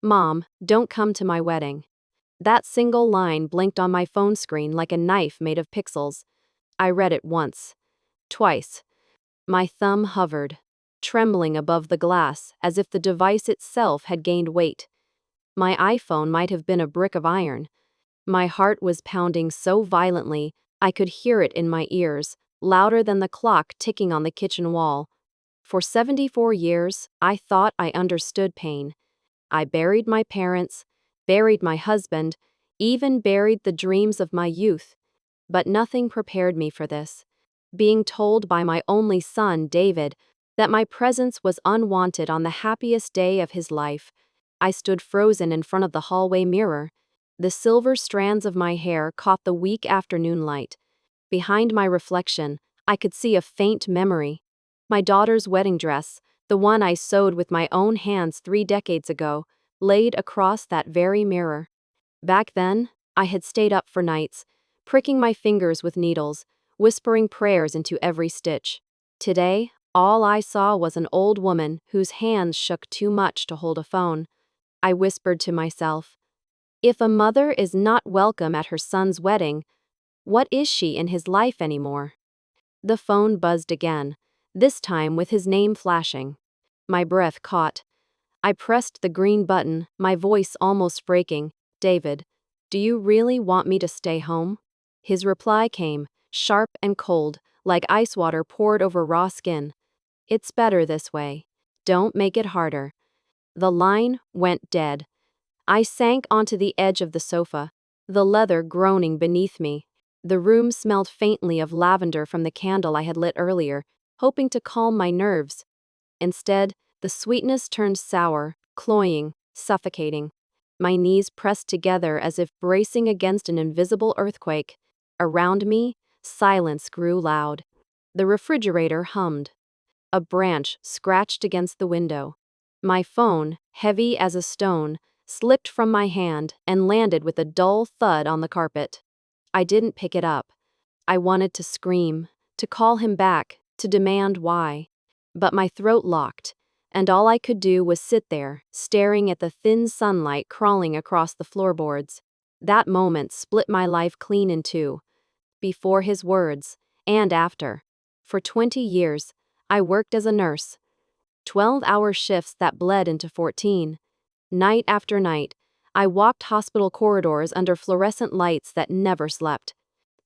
"Mom, don't come to my wedding." That single line blinked on my phone screen like a knife made of pixels. I read it once, twice. My thumb hovered, trembling above the glass as if the device itself had gained weight. My iPhone might have been a brick of iron. My heart was pounding so violently I could hear it in my ears, louder than the clock ticking on the kitchen wall. For 74 years, I thought I understood pain. I buried my parents, buried my husband, even buried the dreams of my youth. But nothing prepared me for this. Being told by my only son, David, that my presence was unwanted on the happiest day of his life, I stood frozen in front of the hallway mirror. The silver strands of my hair caught the weak afternoon light. Behind my reflection, I could see a faint memory. My daughter's wedding dress, the one I sewed with my own hands 3 decades ago, laid across that very mirror. Back then, I had stayed up for nights, pricking my fingers with needles, whispering prayers into every stitch. Today, all I saw was an old woman whose hands shook too much to hold a phone. I whispered to myself, if a mother is not welcome at her son's wedding, what is she in his life anymore? The phone buzzed again, this time with his name flashing. My breath caught. I pressed the green button, my voice almost breaking. David, do you really want me to stay home? His reply came, sharp and cold, like ice water poured over raw skin. It's better this way. Don't make it harder. The line went dead. I sank onto the edge of the sofa, the leather groaning beneath me. The room smelled faintly of lavender from the candle I had lit earlier, hoping to calm my nerves. Instead, the sweetness turned sour, cloying, suffocating. My knees pressed together as if bracing against an invisible earthquake. Around me, silence grew loud. The refrigerator hummed. A branch scratched against the window. My phone, heavy as a stone, slipped from my hand and landed with a dull thud on the carpet. I didn't pick it up. I wanted to scream, to call him back, to demand why. But my throat locked, and all I could do was sit there, staring at the thin sunlight crawling across the floorboards. That moment split my life clean in two. Before his words, and after. For 20 years, I worked as a nurse. 12-hour shifts that bled into 14. Night after night, I walked hospital corridors under fluorescent lights that never slept.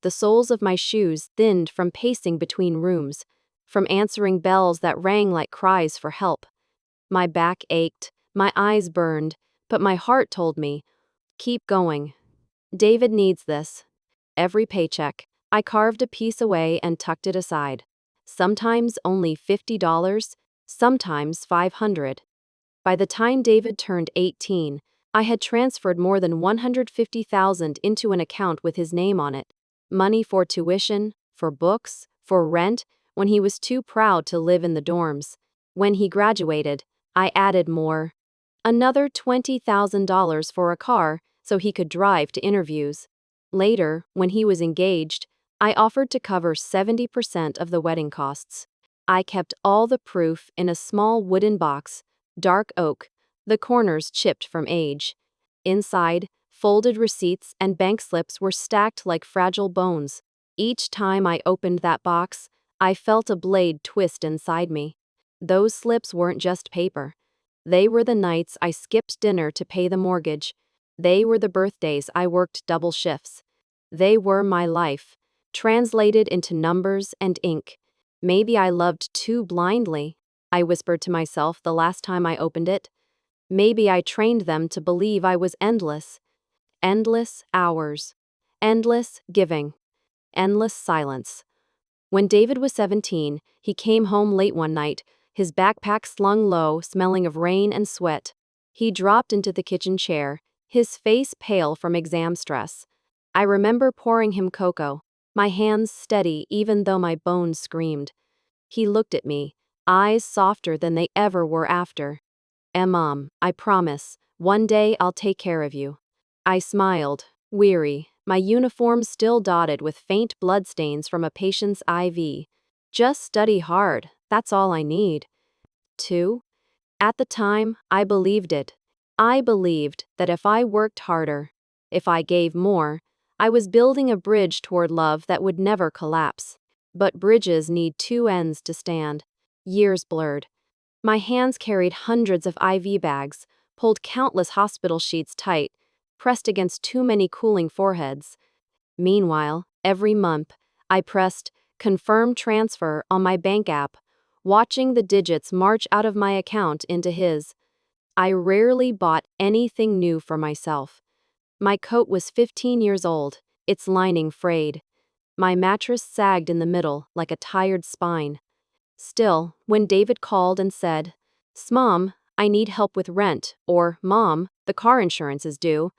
The soles of my shoes thinned from pacing between rooms, from answering bells that rang like cries for help. My back ached, my eyes burned, but my heart told me, keep going. David needs this. Every paycheck, I carved a piece away and tucked it aside. Sometimes only $50, sometimes $500. By the time David turned 18, I had transferred more than $150,000 into an account with his name on it. Money for tuition, for books, for rent, when he was too proud to live in the dorms. When he graduated, I added more. Another $20,000 for a car so he could drive to interviews. Later, when he was engaged, I offered to cover 70% of the wedding costs. I kept all the proof in a small wooden box, dark oak, the corners chipped from age. Inside, folded receipts and bank slips were stacked like fragile bones. Each time I opened that box, I felt a blade twist inside me. Those slips weren't just paper. They were the nights I skipped dinner to pay the mortgage. They were the birthdays I worked double shifts. They were my life, translated into numbers and ink. Maybe I loved too blindly, I whispered to myself the last time I opened it. Maybe I trained them to believe I was endless. Endless hours. Endless giving. Endless silence. When David was 17, he came home late one night, his backpack slung low, smelling of rain and sweat. He dropped into the kitchen chair, his face pale from exam stress. I remember pouring him cocoa, my hands steady even though my bones screamed. He looked at me, eyes softer than they ever were after. Mom, I promise, one day I'll take care of you. I smiled, weary, my uniform still dotted with faint bloodstains from a patient's IV. Just study hard, that's all I need. 2. At the time, I believed it. I believed that if I worked harder, if I gave more, I was building a bridge toward love that would never collapse. But bridges need two ends to stand. Years blurred. My hands carried hundreds of IV bags, pulled countless hospital sheets tight, pressed against too many cooling foreheads. Meanwhile, every month, I pressed confirm transfer on my bank app, watching the digits march out of my account into his. I rarely bought anything new for myself. My coat was 15 years old, its lining frayed. My mattress sagged in the middle like a tired spine. Still, when David called and said, "Smom, I need help with rent," or "Mom, the car insurance is due,"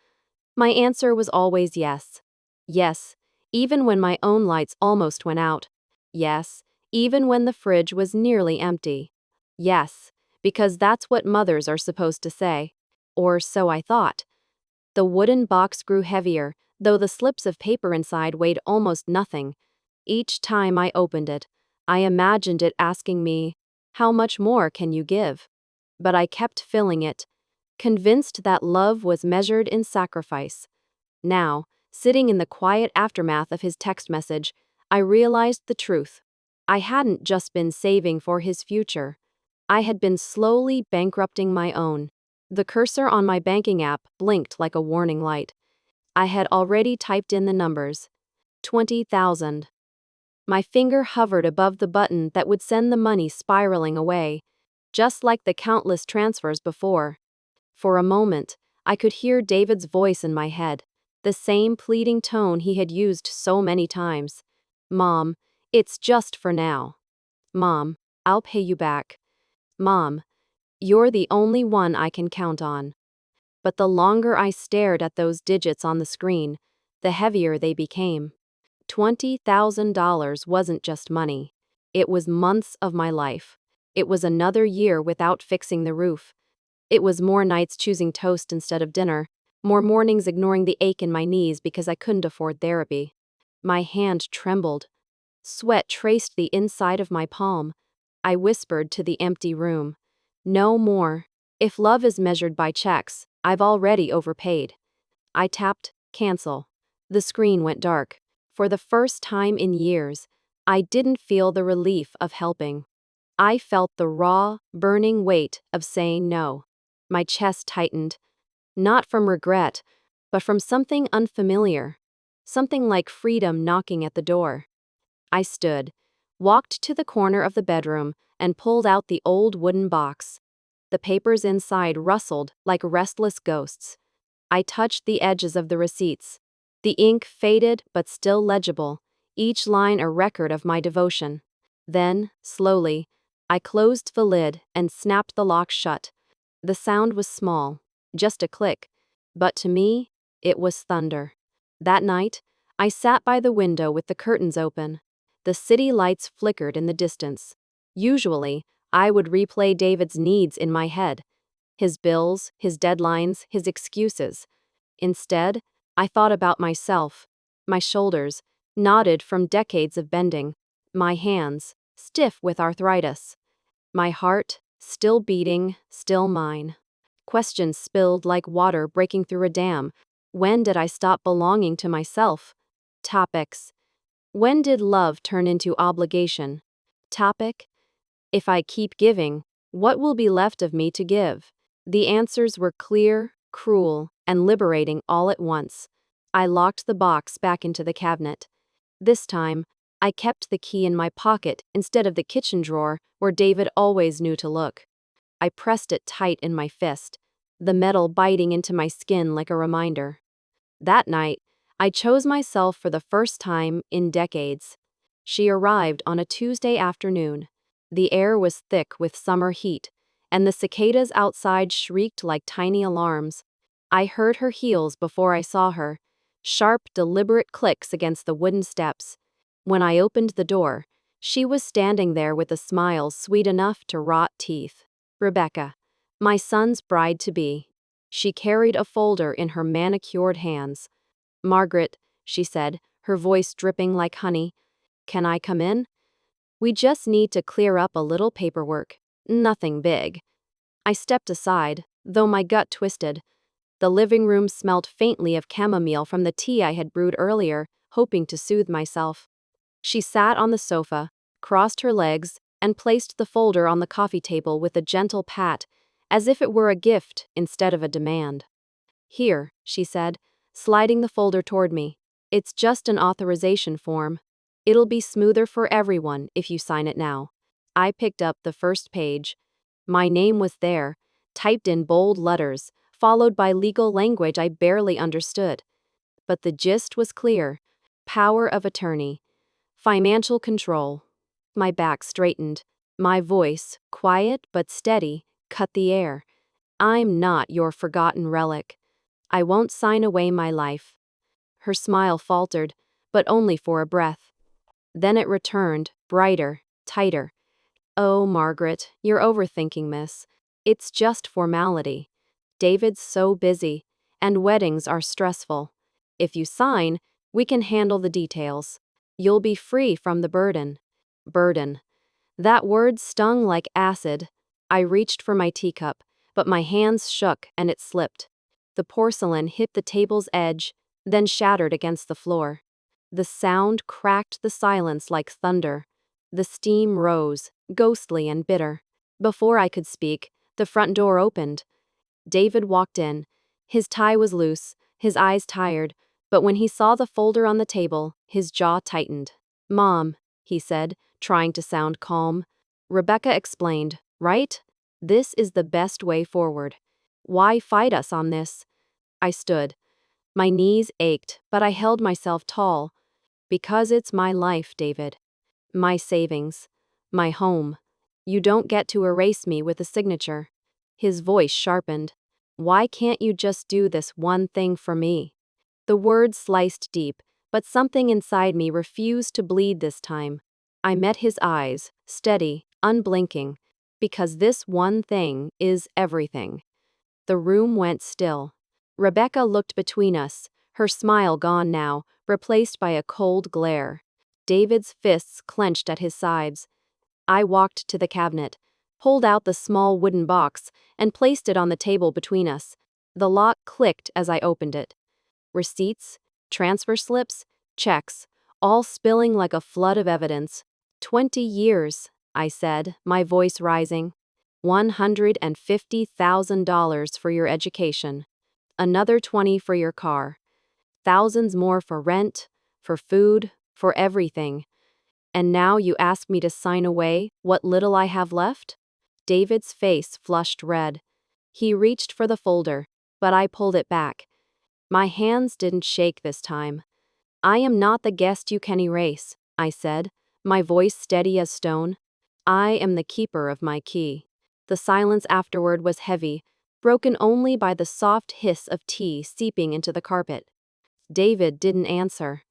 my answer was always yes. Yes, even when my own lights almost went out. Yes, even when the fridge was nearly empty. Yes, because that's what mothers are supposed to say. Or so I thought. The wooden box grew heavier, though the slips of paper inside weighed almost nothing. Each time I opened it, I imagined it asking me, "How much more can you give?" But I kept filling it, convinced that love was measured in sacrifice. Now, sitting in the quiet aftermath of his text message, I realized the truth. I hadn't just been saving for his future. I had been slowly bankrupting my own. The cursor on my banking app blinked like a warning light. I had already typed in the numbers. 20,000. My finger hovered above the button that would send the money spiraling away, just like the countless transfers before. For a moment, I could hear David's voice in my head, the same pleading tone he had used so many times. "Mom, it's just for now. Mom, I'll pay you back. Mom, you're the only one I can count on." But the longer I stared at those digits on the screen, the heavier they became. $20,000 wasn't just money. It was months of my life. It was another year without fixing the roof. It was more nights choosing toast instead of dinner, more mornings ignoring the ache in my knees because I couldn't afford therapy. My hand trembled. Sweat traced the inside of my palm. I whispered to the empty room, "No more. If love is measured by checks, I've already overpaid." I tapped cancel. The screen went dark. For the first time in years, I didn't feel the relief of helping. I felt the raw, burning weight of saying no. My chest tightened, not from regret, but from something unfamiliar, something like freedom knocking at the door. I stood, walked to the corner of the bedroom, and pulled out the old wooden box. The papers inside rustled like restless ghosts. I touched the edges of the receipts. The ink faded but still legible, each line a record of my devotion. Then, slowly, I closed the lid and snapped the lock shut. The sound was small, just a click, but to me, it was thunder. That night, I sat by the window with the curtains open. The city lights flickered in the distance. Usually, I would replay David's needs in my head. His bills, his deadlines, his excuses. Instead, I thought about myself. My shoulders, knotted from decades of bending. My hands, stiff with arthritis. My heart, still beating, still mine. Questions spilled like water breaking through a dam. When did I stop belonging to myself? Topics. When did love turn into obligation? Topic. If I keep giving, what will be left of me to give? The answers were clear, cruel, and liberating all at once. I locked the box back into the cabinet. This time, I kept the key in my pocket instead of the kitchen drawer where David always knew to look. I pressed it tight in my fist, the metal biting into my skin like a reminder. That night, I chose myself for the first time in decades. She arrived on a Tuesday afternoon. The air was thick with summer heat, and the cicadas outside shrieked like tiny alarms. I heard her heels before I saw her, sharp, deliberate clicks against the wooden steps. When I opened the door, she was standing there with a smile sweet enough to rot teeth. Rebecca, my son's bride-to-be. She carried a folder in her manicured hands. "Margaret," she said, her voice dripping like honey, "can I come in? We just need to clear up a little paperwork. Nothing big." I stepped aside, though my gut twisted. The living room smelled faintly of chamomile from the tea I had brewed earlier, hoping to soothe myself. She sat on the sofa, crossed her legs, and placed the folder on the coffee table with a gentle pat, as if it were a gift instead of a demand. "Here," she said, sliding the folder toward me. "It's just an authorization form. It'll be smoother for everyone if you sign it now." I picked up the first page. My name was there, typed in bold letters, followed by legal language I barely understood. But the gist was clear: power of attorney, financial control. My back straightened. My voice, quiet but steady, cut the air. "I'm not your forgotten relic. I won't sign away my life." Her smile faltered, but only for a breath. Then it returned, brighter, tighter. "Oh, Margaret, you're overthinking this. It's just formality. David's so busy, and weddings are stressful. If you sign, we can handle the details. You'll be free from the burden." Burden. That word stung like acid. I reached for my teacup, but my hands shook and it slipped. The porcelain hit the table's edge, then shattered against the floor. The sound cracked the silence like thunder. The steam rose, ghostly and bitter. Before I could speak, the front door opened. David walked in. His tie was loose, his eyes tired, but when he saw the folder on the table, his jaw tightened. "Mom," he said, trying to sound calm. "Rebecca explained, right? This is the best way forward. Why fight us on this?" I stood. My knees ached, but I held myself tall. "Because it's my life, David. My savings. My home. You don't get to erase me with a signature." His voice sharpened. "Why can't you just do this one thing for me?" The words sliced deep, but something inside me refused to bleed this time. I met his eyes, steady, unblinking, because this one thing is everything. The room went still. Rebecca looked between us, her smile gone now, replaced by a cold glare. David's fists clenched at his sides. I walked to the cabinet, pulled out the small wooden box, and placed it on the table between us. The lock clicked as I opened it. Receipts, transfer slips, checks, all spilling like a flood of evidence. 20 years, I said, my voice rising. $150,000 for your education. Another 20 for your car. Thousands more for rent, for food, for everything. And now you ask me to sign away what little I have left? David's face flushed red. He reached for the folder, but I pulled it back. My hands didn't shake this time. "I am not the guest you can erase," I said, my voice steady as stone. "I am the keeper of my key." The silence afterward was heavy, broken only by the soft hiss of tea seeping into the carpet. David didn't answer.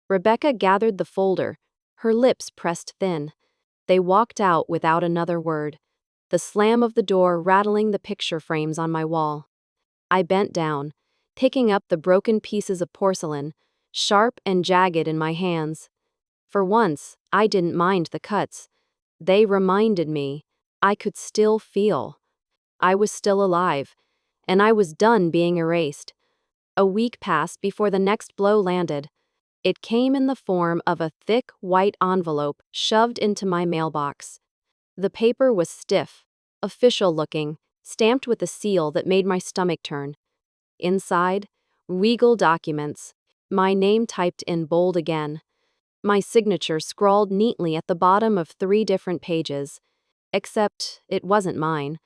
Rebecca gathered the folder, her lips pressed thin. They walked out without another word, the slam of the door rattling the picture frames on my wall. I bent down, picking up the broken pieces of porcelain, sharp and jagged in my hands. For once, I didn't mind the cuts. They reminded me I could still feel. I was still alive, and I was done being erased. A week passed before the next blow landed. It came in the form of a thick white envelope shoved into my mailbox. The paper was stiff, official-looking, stamped with a seal that made my stomach turn. Inside, regal documents, my name typed in bold again. My signature scrawled neatly at the bottom of 3 different pages. Except it wasn't mine.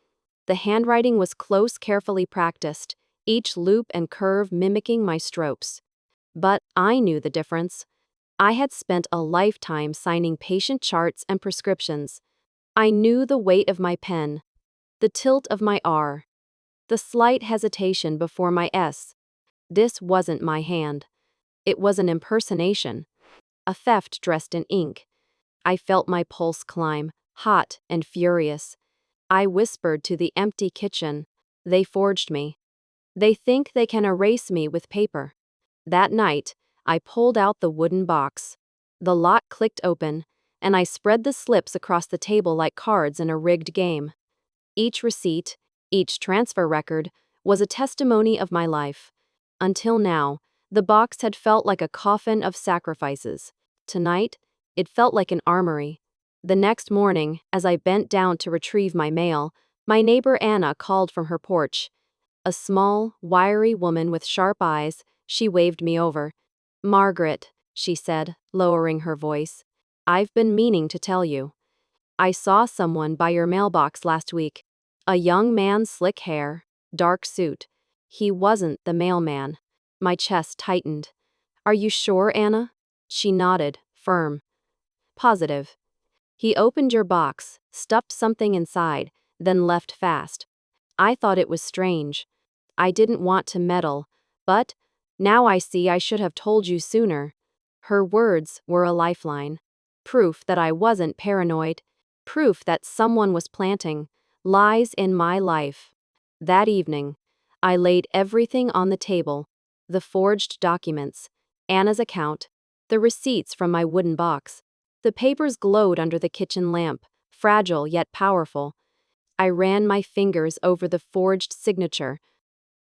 The handwriting was close, carefully practiced, each loop and curve mimicking my strokes. But I knew the difference. I had spent a lifetime signing patient charts and prescriptions. I knew the weight of my pen, the tilt of my R, the slight hesitation before my S. This wasn't my hand. It was an impersonation, a theft dressed in ink. I felt my pulse climb, hot and furious. I whispered to the empty kitchen, "They forged me. They think they can erase me with paper." That night, I pulled out the wooden box. The lock clicked open, and I spread the slips across the table like cards in a rigged game. Each receipt, Each transfer record was a testimony of my life. Until now, the box had felt like a coffin of sacrifices. Tonight, it felt like an armory. The next morning, as I bent down to retrieve my mail, my neighbor Anna called from her porch. A small, wiry woman with sharp eyes, she waved me over. "Margaret," she said, lowering her voice, "I've been meaning to tell you. I saw someone by your mailbox last week. A young man, slick hair, dark suit. He wasn't the mailman." My chest tightened. "Are you sure, Anna?" She nodded, firm. "Positive. He opened your box, stuffed something inside, then left fast. I thought it was strange. I didn't want to meddle, but now I see I should have told you sooner." Her words were a lifeline. Proof that I wasn't paranoid. Proof that someone was planting lies in my life. That evening, I laid everything on the table: the forged documents, Anna's account, the receipts from my wooden box. The papers glowed under the kitchen lamp, fragile yet powerful. I ran my fingers over the forged signature,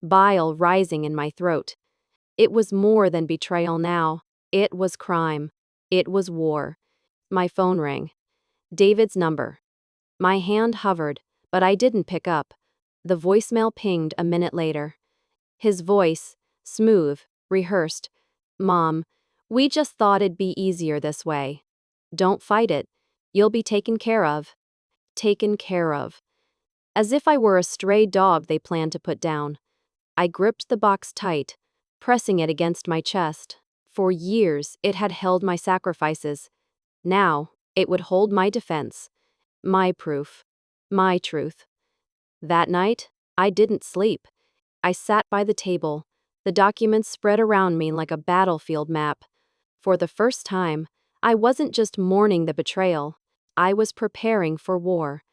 bile rising in my throat. It was more than betrayal now. It was crime. It was war. My phone rang. David's number. My hand hovered, but I didn't pick up. The voicemail pinged a minute later. His voice, smooth, rehearsed. "Mom, we just thought it'd be easier this way. Don't fight it. You'll be taken care of." Taken care of. As if I were a stray dog they planned to put down. I gripped the box tight, pressing it against my chest. For years, it had held my sacrifices. Now, it would hold my defense. My proof. My truth. That night, I didn't sleep. I sat by the table, the documents spread around me like a battlefield map. For the first time, I wasn't just mourning the betrayal. I was preparing for war.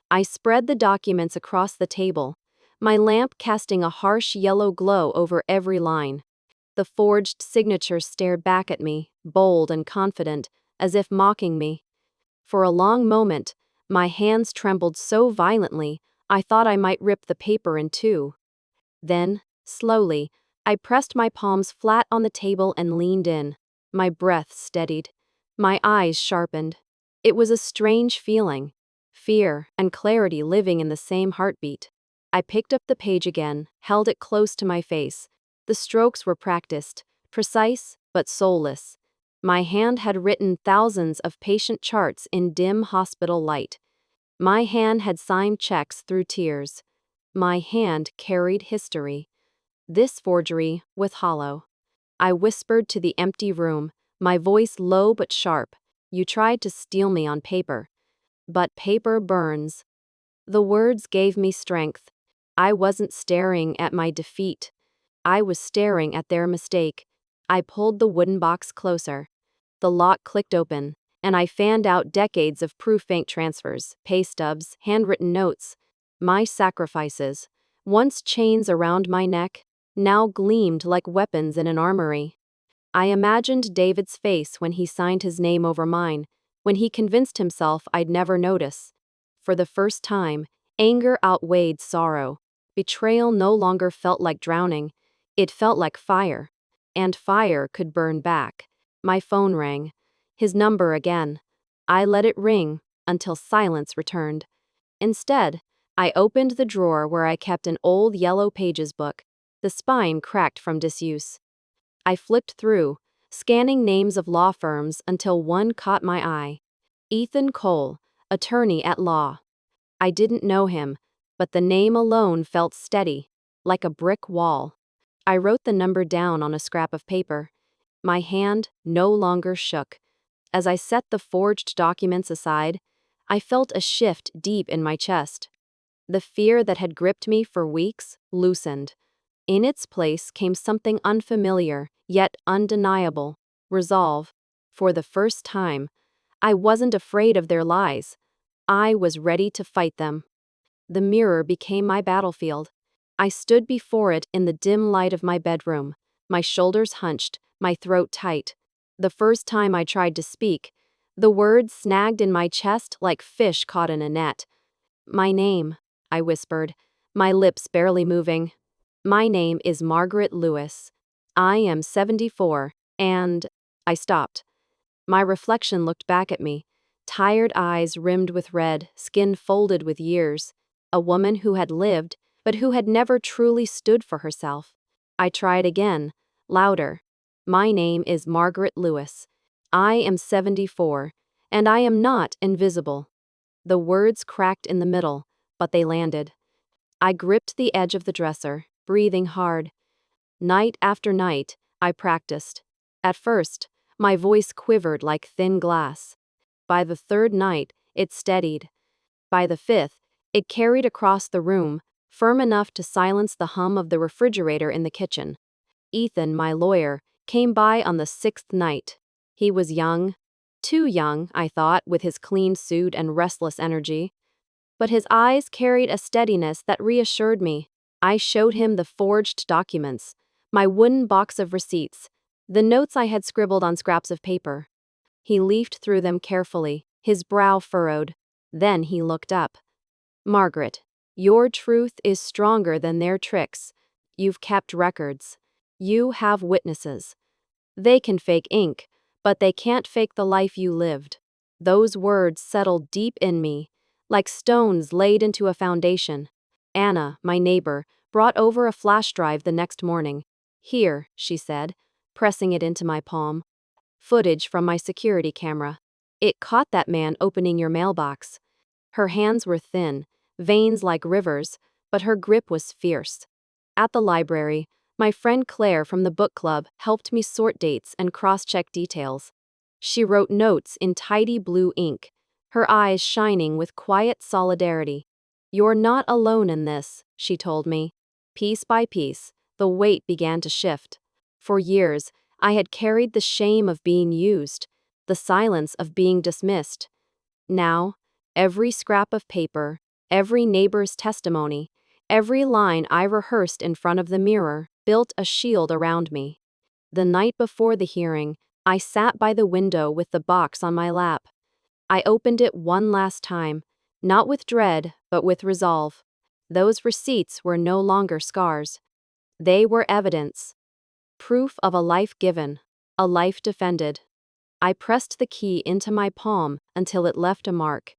I spread the documents across the table, my lamp casting a harsh yellow glow over every line. The forged signature stared back at me, bold and confident, as if mocking me. For a long moment, my hands trembled so violently, I thought I might rip the paper in two. Then, slowly, I pressed my palms flat on the table and leaned in. My breath steadied. My eyes sharpened. It was a strange feeling. Fear and clarity living in the same heartbeat. I picked up the page again, held it close to my face. The strokes were practiced, precise but soulless. My hand had written thousands of patient charts in dim hospital light. My hand had signed checks through tears. My hand carried history. This forgery was hollow. I whispered to the empty room, my voice low but sharp. "You tried to steal me on paper. But paper burns." The words gave me strength. I wasn't staring at my defeat. I was staring at their mistake. I pulled the wooden box closer. The lock clicked open, and I fanned out decades of proof bank transfers, pay stubs, handwritten notes. My sacrifices, once chains around my neck, now gleamed like weapons in an armory. I imagined David's face when he signed his name over mine, when he convinced himself I'd never notice. For the first time, anger outweighed sorrow. Betrayal no longer felt like drowning. It felt like fire. And fire could burn back. My phone rang. His number again. I let it ring until silence returned. Instead, I opened the drawer where I kept an old Yellow Pages book. The spine cracked from disuse. I flipped through, scanning names of law firms until one caught my eye. Ethan Cole, attorney at law. I didn't know him, but the name alone felt steady, like a brick wall. I wrote the number down on a scrap of paper. My hand no longer shook. As I set the forged documents aside, I felt a shift deep in my chest. The fear that had gripped me for weeks loosened. In its place came something unfamiliar, yet undeniable: resolve. For the first time, I wasn't afraid of their lies. I was ready to fight them. The mirror became my battlefield. I stood before it in the dim light of my bedroom, my shoulders hunched, my throat tight. The first time I tried to speak, the words snagged in my chest like fish caught in a net. "My name," I whispered, my lips barely moving. My name is Margaret Lewis. I am 74, and I stopped. My reflection looked back at me, tired eyes rimmed with red, skin folded with years. A woman who had lived, but who had never truly stood for herself. I tried again, louder. My name is Margaret Lewis. I am 74, and I am not invisible. The words cracked in the middle, but they landed. I gripped the edge of the dresser, breathing hard. Night after night, I practiced. At first, my voice quivered like thin glass. By the third night, it steadied. By the fifth, it carried across the room, firm enough to silence the hum of the refrigerator in the kitchen. Ethan, my lawyer, came by on the sixth night. He was young. Too young, I thought, with his clean suit and restless energy. But his eyes carried a steadiness that reassured me. I showed him the forged documents, my wooden box of receipts, the notes I had scribbled on scraps of paper. He leafed through them carefully, his brow furrowed. Then he looked up. Margaret, your truth is stronger than their tricks. You've kept records. You have witnesses. They can fake ink, but they can't fake the life you lived. Those words settled deep in me, like stones laid into a foundation. Anna, my neighbor, brought over a flash drive the next morning. Here, she said, pressing it into my palm. Footage from my security camera. It caught that man opening your mailbox. Her hands were thin, veins like rivers, but her grip was fierce. At the library, my friend Claire from the book club helped me sort dates and cross-check details. She wrote notes in tidy blue ink, her eyes shining with quiet solidarity. You're not alone in this, she told me. Piece by piece, the weight began to shift. For years, I had carried the shame of being used, the silence of being dismissed. Now, every scrap of paper, every neighbor's testimony, every line I rehearsed in front of the mirror built a shield around me. The night before the hearing, I sat by the window with the box on my lap. I opened it one last time, not with dread, but with resolve. Those receipts were no longer scars. They were evidence. Proof of a life given, a life defended. I pressed the key into my palm until it left a mark.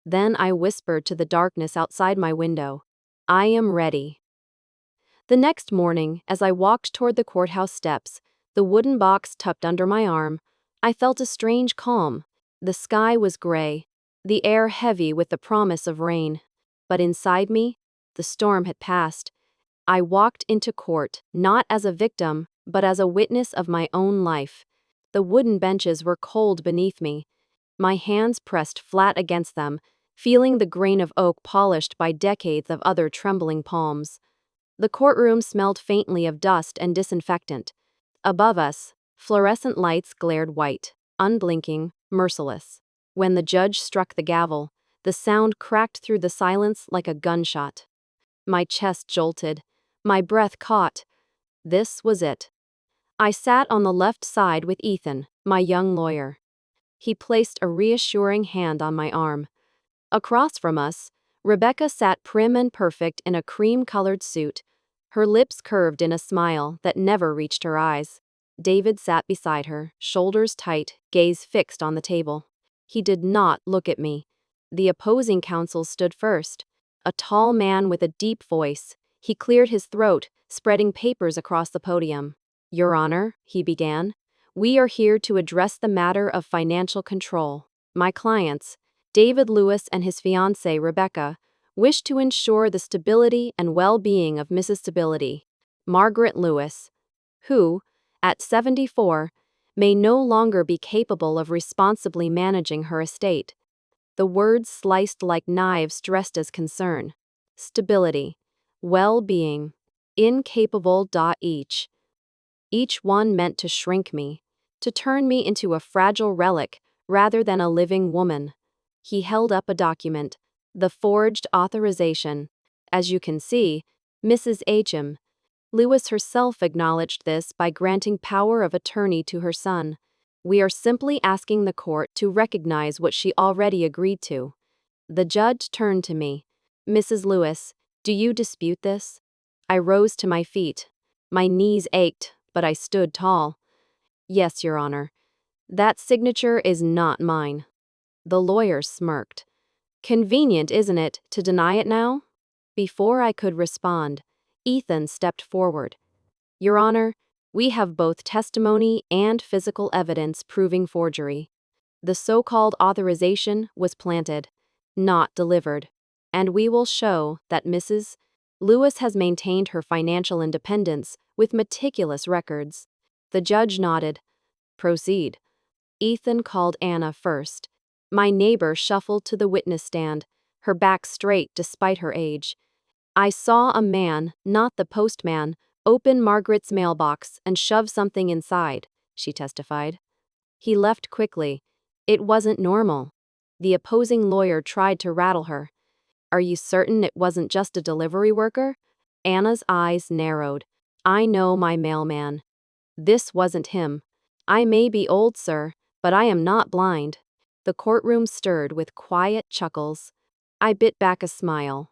Then I whispered to the darkness outside my window, I am ready. The next morning, as I walked toward the courthouse steps, the wooden box tucked under my arm, I felt a strange calm. The sky was gray, the air heavy with the promise of rain. But inside me, the storm had passed. I walked into court, not as a victim, but as a witness of my own life. The wooden benches were cold beneath me. My hands pressed flat against them, feeling the grain of oak polished by decades of other trembling palms. The courtroom smelled faintly of dust and disinfectant. Above us, fluorescent lights glared white, unblinking, merciless. When the judge struck the gavel, the sound cracked through the silence like a gunshot. My chest jolted. My breath caught. This was it. I sat on the left side with Ethan, my young lawyer. He placed a reassuring hand on my arm. Across from us, Rebecca sat prim and perfect in a cream-colored suit, her lips curved in a smile that never reached her eyes. David sat beside her, shoulders tight, gaze fixed on the table. He did not look at me. The opposing counsel stood first. A tall man with a deep voice. He cleared his throat, spreading papers across the podium. Your Honor, he began, we are here to address the matter of financial control. My clients, David Lewis and his fiancée Rebecca, wish to ensure the stability and well-being of Mrs. Stability, Margaret Lewis, who, at 74, may no longer be capable of responsibly managing her estate. The words sliced like knives dressed as concern. Stability, well-being, incapable. Each one meant to shrink me, to turn me into a fragile relic rather than a living woman. He held up a document, the forged authorization. As you can see, Mrs. H.M. Lewis herself acknowledged this by granting power of attorney to her son. We are simply asking the court to recognize what she already agreed to. The judge turned to me. Mrs. Lewis, Do you dispute this? I rose to my feet. My knees ached, but I stood tall. Yes, Your Honor. That signature is not mine. The lawyer smirked. Convenient, isn't it, to deny it now? Before I could respond, Ethan stepped forward. Your Honor, we have both testimony and physical evidence proving forgery. The so-called authorization was planted, not delivered, and we will show that Mrs. Lewis has maintained her financial independence with meticulous records. The judge nodded. Proceed. Ethan called Anna first. My neighbor shuffled to the witness stand, her back straight despite her age. I saw a man, not the postman, open Margaret's mailbox and shove something inside, she testified. He left quickly. It wasn't normal. The opposing lawyer tried to rattle her. Are you certain it wasn't just a delivery worker? Anna's eyes narrowed. I know my mailman. This wasn't him. I may be old, sir, but I am not blind. The courtroom stirred with quiet chuckles. I bit back a smile.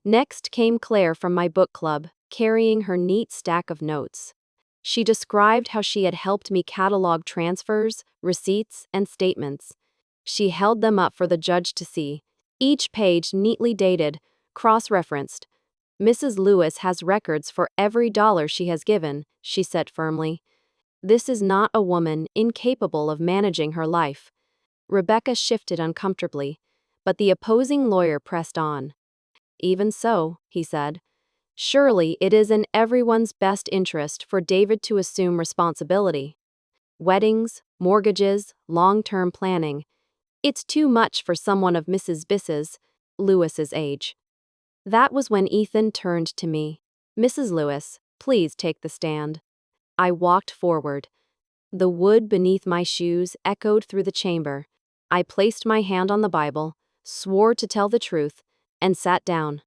Next came Claire from my book club, carrying her neat stack of notes. She described how she had helped me catalog transfers, receipts, and statements. She held them up for the judge to see, each page neatly dated, cross-referenced. Mrs. Lewis has records for every dollar she has given, she said firmly. This is not a woman incapable of managing her life. Rebecca shifted uncomfortably, but the opposing lawyer pressed on. Even so, he said, surely it is in everyone's best interest for David to assume responsibility. Weddings, mortgages, long-term planning. It's too much for someone of Mrs. Lewis's age. That was when Ethan turned to me. Mrs. Lewis, please take the stand. I walked forward. The wood beneath my shoes echoed through the chamber. I placed my hand on the Bible, swore to tell the truth, and sat down.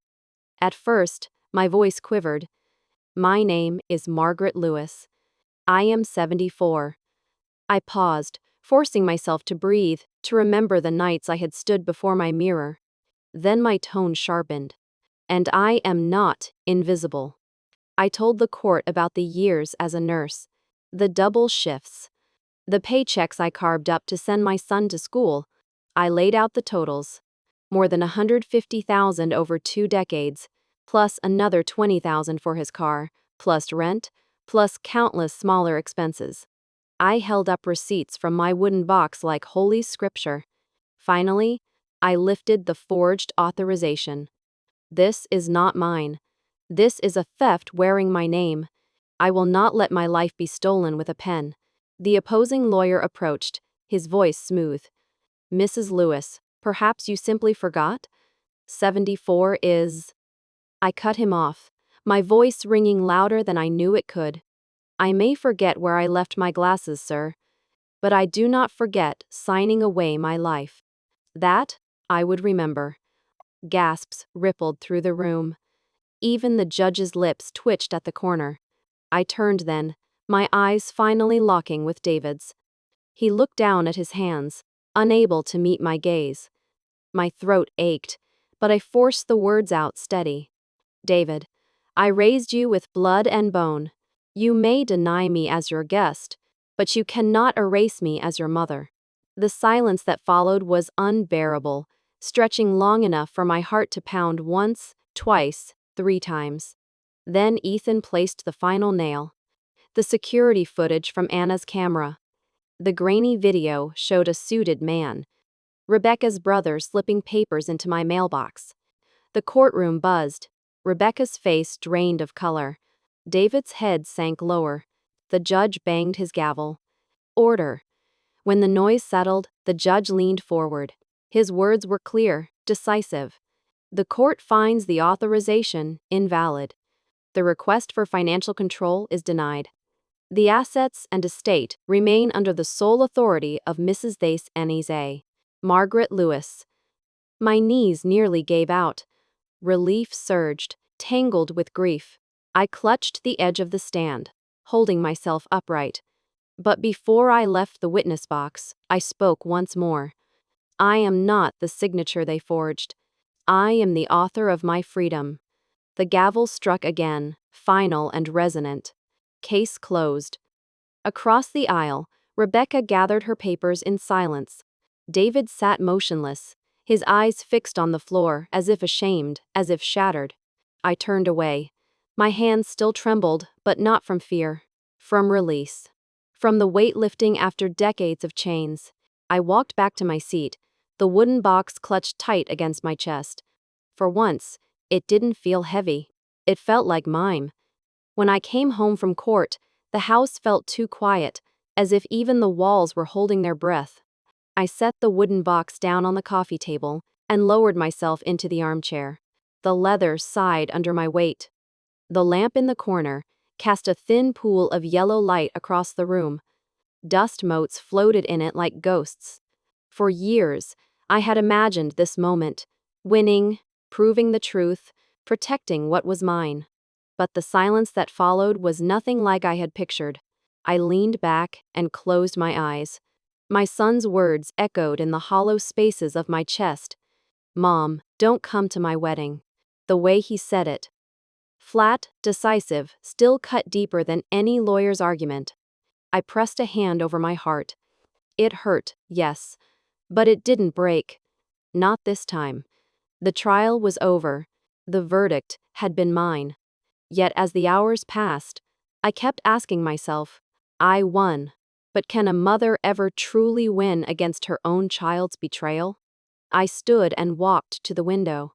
At first, my voice quivered. My name is Margaret Lewis. I am 74. I paused, forcing myself to breathe, to remember the nights I had stood before my mirror. Then my tone sharpened. And I am not invisible. I told the court about the years as a nurse, the double shifts, the paychecks I carved up to send my son to school. I laid out the totals. More than $150,000 over 2 decades, plus another $20,000 for his car, plus rent, plus countless smaller expenses. I held up receipts from my wooden box like holy scripture. Finally, I lifted the forged authorization. This is not mine. This is a theft wearing my name. I will not let my life be stolen with a pen. The opposing lawyer approached, his voice smooth. Mrs. Lewis, perhaps you simply forgot? 74 is... I cut him off, my voice ringing louder than I knew it could. I may forget where I left my glasses, sir, but I do not forget signing away my life. That, I would remember. Gasps rippled through the room. Even the judge's lips twitched at the corner. I turned then, my eyes finally locking with David's. He looked down at his hands, unable to meet my gaze. My throat ached, but I forced the words out steady. David, I raised you with blood and bone. You may deny me as your guest, but you cannot erase me as your mother. The silence that followed was unbearable, stretching long enough for my heart to pound once, twice, 3 times. Then Ethan placed the final nail. The security footage from Anna's camera. The grainy video showed a suited man. Rebecca's brother slipping papers into my mailbox. The courtroom buzzed. Rebecca's face drained of color. David's head sank lower. The judge banged his gavel. Order. When the noise settled, the judge leaned forward. His words were clear, decisive. The court finds the authorization invalid. The request for financial control is denied. The assets and estate remain under the sole authority of Mrs. Thace Anize. Margaret Lewis. My knees nearly gave out. Relief surged, tangled with grief. I clutched the edge of the stand, holding myself upright. But before I left the witness box, I spoke once more. I am not the signature they forged. I am the author of my freedom. The gavel struck again, final and resonant. Case closed. Across the aisle, Rebecca gathered her papers in silence. David sat motionless, his eyes fixed on the floor, as if ashamed, as if shattered. I turned away. My hands still trembled, but not from fear. From release. From the weight lifting after decades of chains. I walked back to my seat, the wooden box clutched tight against my chest. For once, it didn't feel heavy. It felt like mine. When I came home from court, the house felt too quiet, as if even the walls were holding their breath. I set the wooden box down on the coffee table and lowered myself into the armchair. The leather sighed under my weight. The lamp in the corner cast a thin pool of yellow light across the room. Dust motes floated in it like ghosts. For years, I had imagined this moment, winning, proving the truth, protecting what was mine. But the silence that followed was nothing like I had pictured. I leaned back and closed my eyes. My son's words echoed in the hollow spaces of my chest. "Mom, don't come to my wedding." The way he said it. Flat, decisive, still cut deeper than any lawyer's argument. I pressed a hand over my heart. It hurt, yes, but it didn't break. Not this time. The trial was over. The verdict had been mine. Yet as the hours passed, I kept asking myself, I won. But can a mother ever truly win against her own child's betrayal? I stood and walked to the window.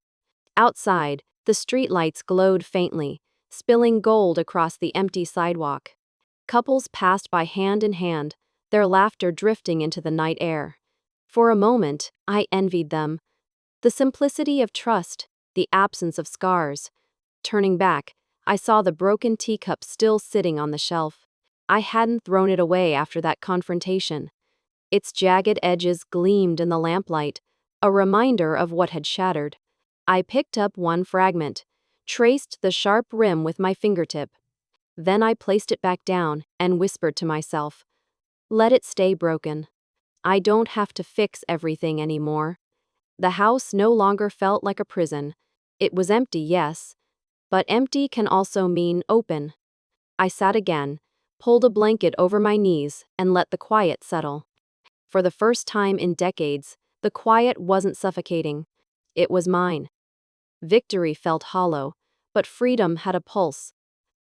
Outside, the streetlights glowed faintly, spilling gold across the empty sidewalk. Couples passed by hand in hand, their laughter drifting into the night air. For a moment, I envied them. The simplicity of trust, the absence of scars. Turning back, I saw the broken teacup still sitting on the shelf. I hadn't thrown it away after that confrontation. Its jagged edges gleamed in the lamplight, a reminder of what had shattered. I picked up one fragment, traced the sharp rim with my fingertip. Then I placed it back down and whispered to myself, let it stay broken. I don't have to fix everything anymore. The house no longer felt like a prison. It was empty, yes, but empty can also mean open. I sat again, pulled a blanket over my knees, and let the quiet settle. For the first time in decades, the quiet wasn't suffocating. It was mine. Victory felt hollow, but freedom had a pulse.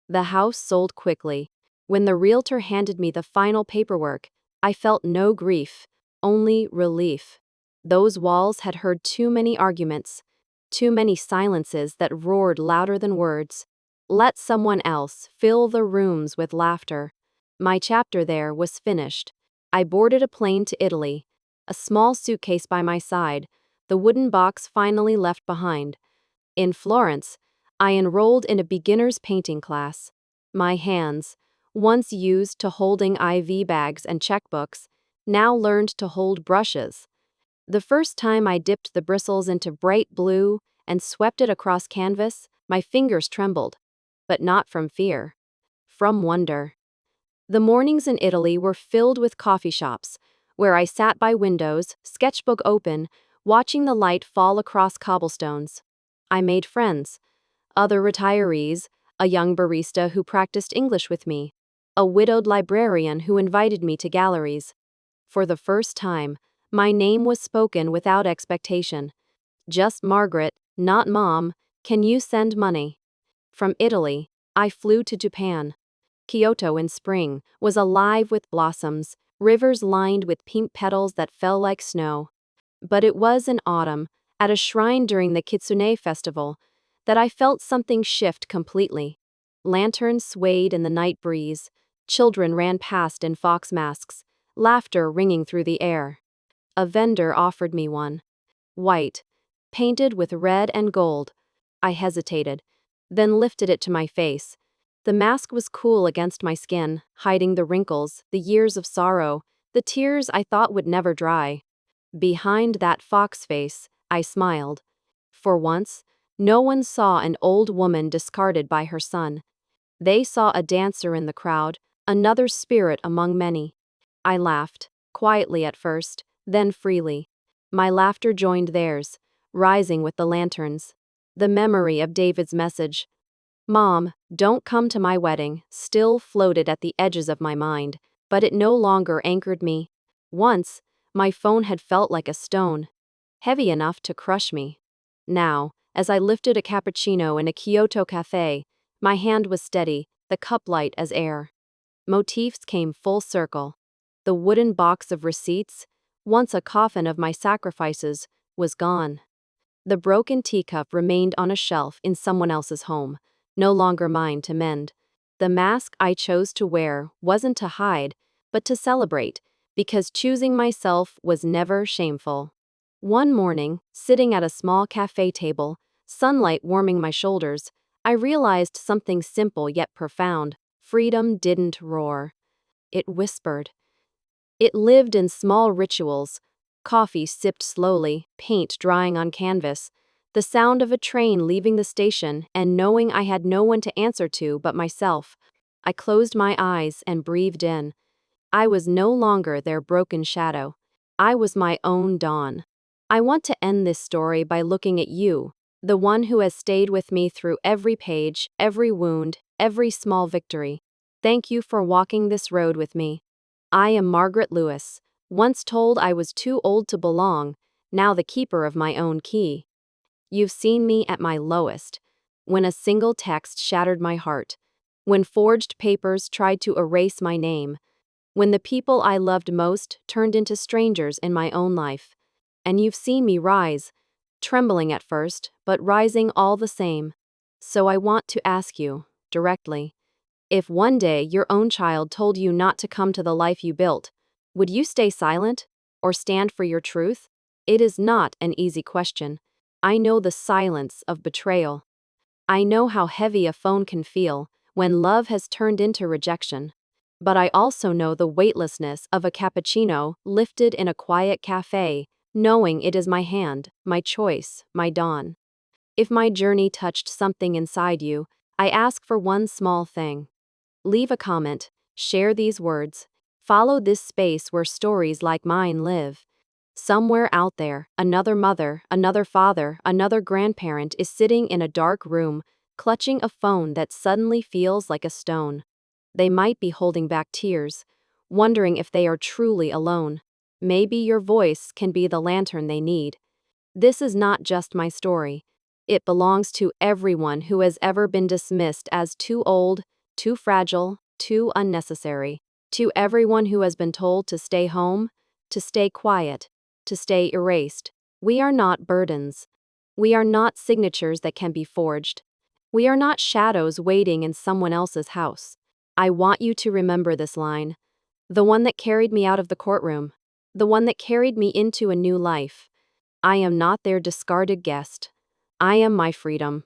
The house sold quickly. When the realtor handed me the final paperwork, I felt no grief, only relief. Those walls had heard too many arguments, too many silences that roared louder than words. Let someone else fill the rooms with laughter. My chapter there was finished. I boarded a plane to Italy, a small suitcase by my side, the wooden box finally left behind. In Florence, I enrolled in a beginner's painting class. My hands, once used to holding IV bags and checkbooks, now learned to hold brushes. The first time I dipped the bristles into bright blue and swept it across canvas, my fingers trembled. But not from fear. From wonder. The mornings in Italy were filled with coffee shops, where I sat by windows, sketchbook open, watching the light fall across cobblestones. I made friends. Other retirees, a young barista who practiced English with me, a widowed librarian who invited me to galleries. For the first time, my name was spoken without expectation. Just Margaret, not Mom, can you send money? From Italy, I flew to Japan. Kyoto in spring was alive with blossoms, rivers lined with pink petals that fell like snow. But it was in autumn, at a shrine during the Kitsune festival, that I felt something shift completely. Lanterns swayed in the night breeze, children ran past in fox masks, laughter ringing through the air. A vendor offered me one. White, painted with red and gold. I hesitated, then lifted it to my face. The mask was cool against my skin, hiding the wrinkles, the years of sorrow, the tears I thought would never dry. Behind that fox face, I smiled. For once, no one saw an old woman discarded by her son. They saw a dancer in the crowd, another spirit among many. I laughed, quietly at first, then freely. My laughter joined theirs, rising with the lanterns. The memory of David's message, "Mom, don't come to my wedding," still floated at the edges of my mind, but it no longer anchored me. Once, my phone had felt like a stone, heavy enough to crush me. Now, as I lifted a cappuccino in a Kyoto cafe, my hand was steady, the cup light as air. Motifs came full circle. The wooden box of receipts, once a coffin of my sacrifices, was gone. The broken teacup remained on a shelf in someone else's home, no longer mine to mend. The mask I chose to wear wasn't to hide, but to celebrate, because choosing myself was never shameful. One morning, sitting at a small cafe table, sunlight warming my shoulders, I realized something simple yet profound. Freedom didn't roar. It whispered. It lived in small rituals: coffee sipped slowly, paint drying on canvas, the sound of a train leaving the station, and knowing I had no one to answer to but myself. I closed my eyes and breathed in. I was no longer their broken shadow. I was my own dawn. I want to end this story by looking at you, the one who has stayed with me through every page, every wound, every small victory. Thank you for walking this road with me. I am Margaret Lewis, once told I was too old to belong, now the keeper of my own key. You've seen me at my lowest, when a single text shattered my heart, when forged papers tried to erase my name, when the people I loved most turned into strangers in my own life. And you've seen me rise, trembling at first, but rising all the same. So I want to ask you, directly, if one day your own child told you not to come to the life you built, would you stay silent or stand for your truth? It is not an easy question. I know the silence of betrayal. I know how heavy a phone can feel when love has turned into rejection. But I also know the weightlessness of a cappuccino lifted in a quiet cafe, knowing it is my hand, my choice, my dawn. If my journey touched something inside you, I ask for one small thing. Leave a comment, share these words, follow this space where stories like mine live. Somewhere out there, another mother, another father, another grandparent is sitting in a dark room, clutching a phone that suddenly feels like a stone. They might be holding back tears, wondering if they are truly alone. Maybe your voice can be the lantern they need. This is not just my story. It belongs to everyone who has ever been dismissed as too old, too fragile, too unnecessary. To everyone who has been told to stay home, to stay quiet, to stay erased. We are not burdens. We are not signatures that can be forged. We are not shadows waiting in someone else's house. I want you to remember this line. The one that carried me out of the courtroom. The one that carried me into a new life. I am not their discarded guest. I am my freedom.